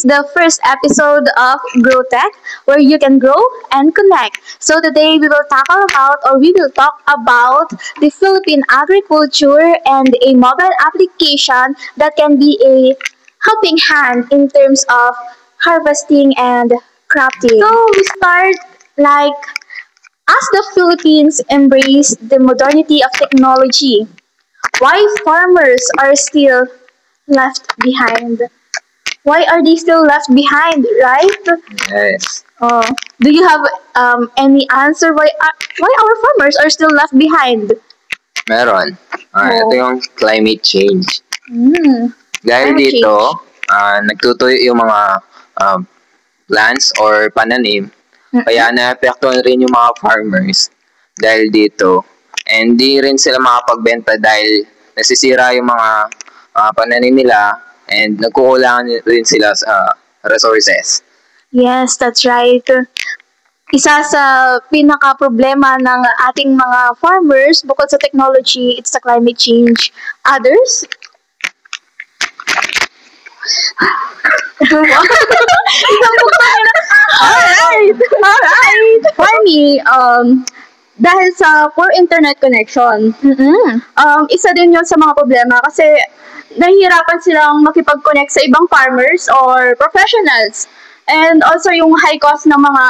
the first episode of Grow Tech, where you can grow and connect. So today we will talk about the Philippine agriculture and a mobile application that can be a helping hand in terms of harvesting and crafting. So we start like as the Philippines embrace the modernity of technology, why farmers are still left behind. Why are they still left behind, right? Yes, Uh, do you have any answer why our farmers are still left behind? meron. Ito Oh. yung climate change. Mm. Dahil Climate dito, change. nagtutuyo yung mga um, plants or pananim. Kaya naapektuhan rin yung mga farmers dahil dito. And di rin sila makapagbenta dahil nasisira yung mga pananim nila and nagkukulangan rin sila sa resources. Yes, that's right. Isa sa pinaka-problema ng ating mga farmers bukod sa technology, it's the climate change. Others? Alright! Alright! For me, dahil sa poor internet connection, isa din yun sa mga problema kasi nahihirapan silang makipag-connect sa ibang farmers or professionals. And also yung high cost ng mga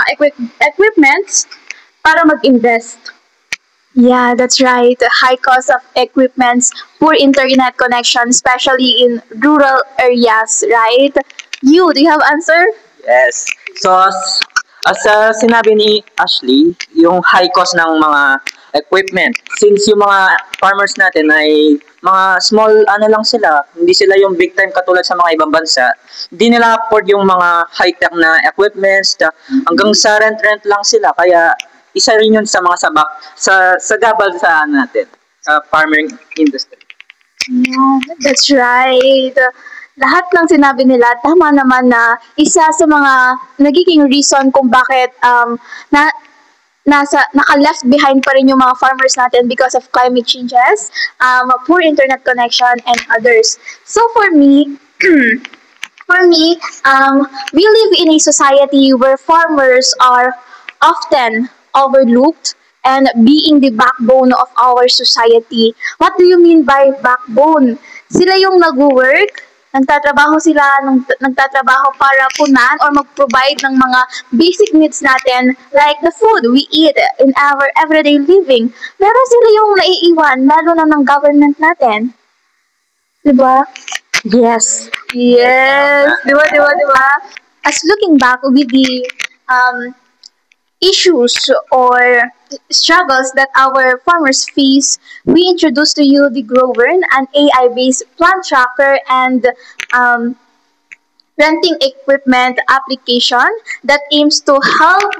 equipments para mag-invest. Yeah, that's right. High cost of equipments, poor internet connection, especially in rural areas, right? Do you have answer? Yes. So, as sinabi ni Ashley, yung high cost ng mga equipment. Since yung mga farmers natin ay mga small lang sila, hindi sila yung big time katulad sa mga ibang bansa, hindi nila afford yung mga high-tech na equipments, hanggang sa rent lang sila. Kaya isa rin yun sa mga sabak, sa gabal sa natin, sa farming industry. Yeah, that's right. Lahat ng sinabi nila, tama naman na isa sa mga nagiging reason kung bakit naka-left behind pa rin yung mga farmers natin because of climate changes, poor internet connection, and others. So for me, we live in a society where farmers are often overlooked and being the backbone of our society. What do you mean by backbone? Sila yung nag-work, nagtatrabaho para punan or mag-provide ng mga basic needs natin like the food we eat in our everyday living. Pero sila yung naiiwan, lalo na ng government natin. Diba? Yes. Yes. Diba? As looking back with the issues or struggles that our farmers face, we introduce to you the Growern, an AI-based plant tracker and renting equipment application that aims to help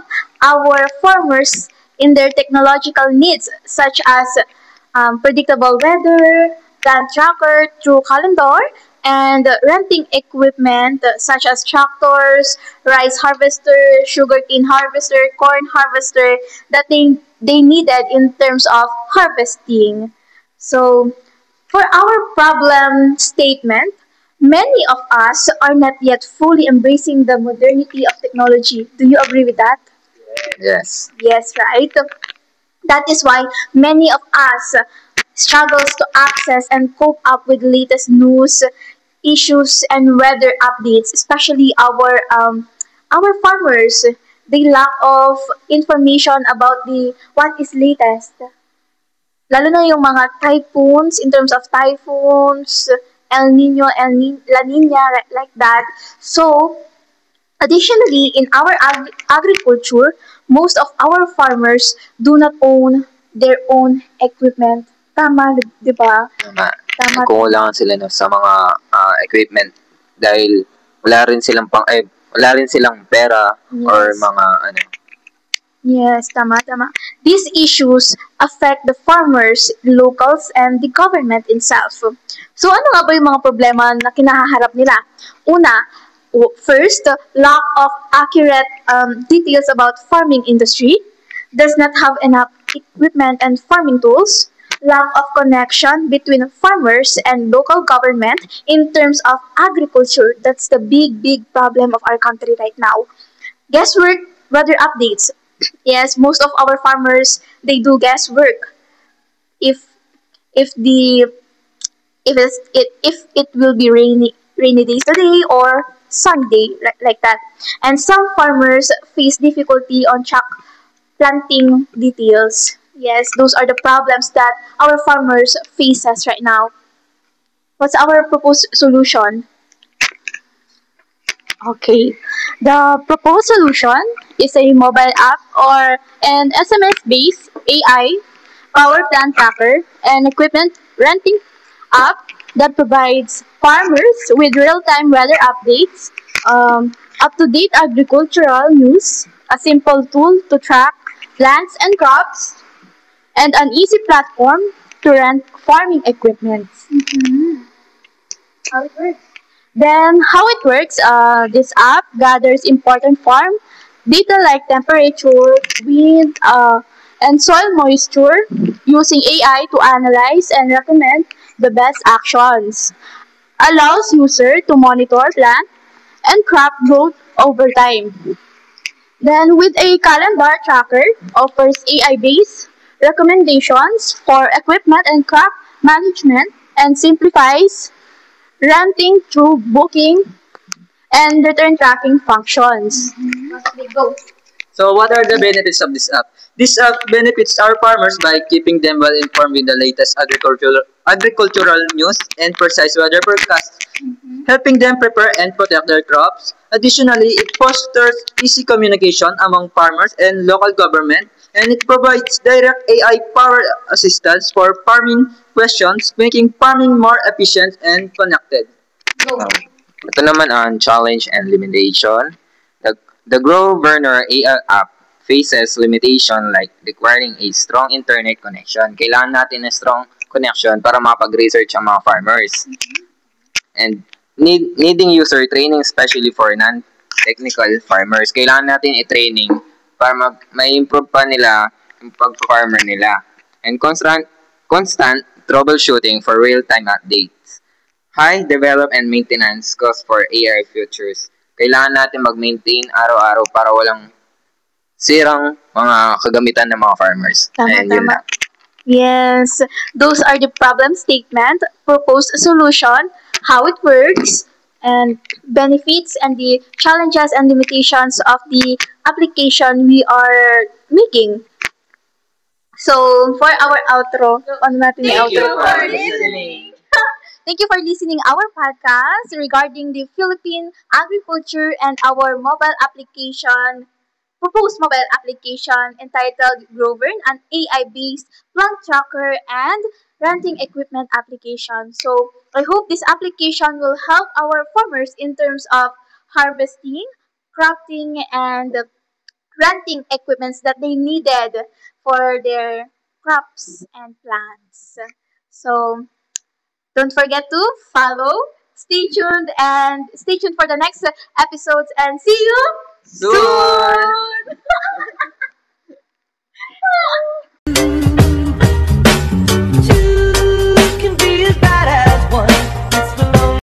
our farmers in their technological needs, such as predictable weather, plant tracker through calendar, and renting equipment such as tractors, rice harvester, sugarcane harvester, corn harvester that they needed in terms of harvesting. So, for our problem statement, many of us are not yet fully embracing the modernity of technology. Do you agree with that? Yes. Yes, right? That is why many of us struggles to access and cope up with latest news, issues, and weather updates, especially our farmers. They lack of information about the what is latest. Lalo na yung mga typhoons, in terms of typhoons, El Nino, La Nina, like that. So, additionally, in our agriculture, most of our farmers do not own their own equipment. Tama, di ba? Tama. Tama. Nagkukulangan sila sa mga equipment dahil wala rin silang pera or Yes. mga Yes, tama. These issues affect the farmers, locals, and the government itself. So, ano nga ba yung mga problema na kinaharap nila? Una, first, lack of accurate details about farming industry, does not have enough equipment and farming tools, lack of connection between farmers and local government in terms of agriculture. That's the big problem of our country right now. Guesswork, weather updates. Yes, most of our farmers they do guesswork. If if the if it will be rainy days today or sunny day like that. And some farmers face difficulty on track planting details. Yes, those are the problems that our farmers faces right now. What's our proposed solution? Okay. The proposed solution is a mobile app or an SMS-based AI power plant tracker and equipment renting app that provides farmers with real-time weather updates, up-to-date agricultural news, a simple tool to track plants and crops, and an easy platform to rent farming equipment. How it works? Then, how it works, this app gathers important farm data like temperature, wind, and soil moisture using AI to analyze and recommend the best actions. Allows user to monitor plant and crop growth over time. Then, with a calendar tracker, offers AI-based recommendations for equipment and crop management and simplifies renting through booking and return tracking functions. Go. So what are the benefits of this app? This app benefits our farmers by keeping them well informed with the latest agricultural news and precise weather forecasts, helping them prepare and protect their crops. Additionally, it fosters easy communication among farmers and local government, and it provides direct AI-powered assistance for farming questions, making farming more efficient and connected. Go. Ito naman ang challenge and limitation. The Grow Burner AI app faces limitation like requiring a strong internet connection. Kailangan natin ng strong connection para makapag-research ang mga farmers. And needing user training especially for non-technical farmers. Kailangan natin i-training para may-improve pa nila yung pag-farmer nila. And constant troubleshooting for real-time updates. High develop and maintenance cost for AI features. Kailangan natin mag-maintain araw-araw para walang sirang mga kagamitan ng mga farmers. Tama, And yun tama. lang. Yes, those are the problem statement, proposed solution, how it works, and benefits and the challenges and limitations of the application we are making. So, for our outro, ano natin yung outro? listening. Thank you for listening our podcast regarding the Philippine agriculture and our mobile application, proposed mobile application entitled Grovern, an AI-based plant tracker and renting equipment application. So I hope this application will help our farmers in terms of harvesting, crafting, and renting equipments that they needed for their crops and plants. So don't forget to follow, stay tuned for the next episodes, and see you Soon! soon!